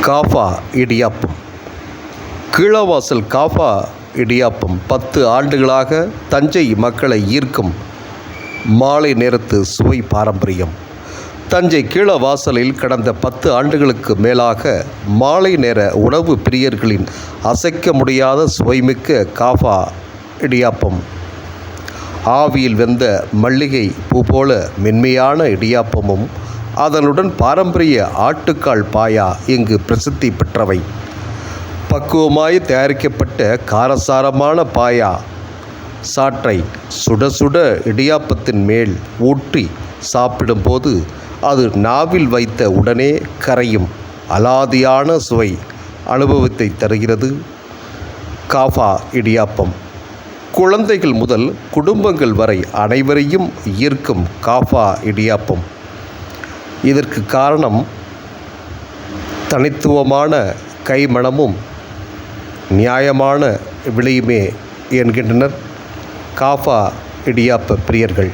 காஃபா இடியாப்பம். கீழவாசல் காஃபா இடியாப்பம் 10 ஆண்டுகளாக தஞ்சை மக்களை ஈர்க்கும் மாலை நேரத்து சுவை பாரம்பரியம். தஞ்சை கீழவாசலில் கடந்த 10 ஆண்டுகளுக்கு மேலாக மாலை நேர உணவு பிரியர்களின் அசைக்க முடியாத சுவைமிக்க காஃபா இடியாப்பம். ஆவியில் வெந்த மல்லிகை பூ போல மென்மையான இடியாப்பமும் அதனுடன் பாரம்பரிய ஆட்டுக்கால் பாயா இங்கு பிரசித்தி பெற்றவை. பக்குவமாய் தயாரிக்கப்பட்ட காரசாரமான பாயா சாற்றை சுட சுட இடியாப்பத்தின் மேல் ஊற்றி சாப்பிடும்போது அது நாவில் வைத்த உடனே கரையும் அலாதியான சுவை அனுபவத்தை தருகிறது காஃபா இடியாப்பம். குழந்தைகள் முதல் குடும்பங்கள் வரை அனைவரையும் ஈர்க்கும் காஃபா இடியாப்பம். இதற்கு காரணம் தனித்துவமான கைமணமும் நியாயமான விலையுமே என்கின்றனர் காஃபா இடியாப்ப பிரியர்கள்.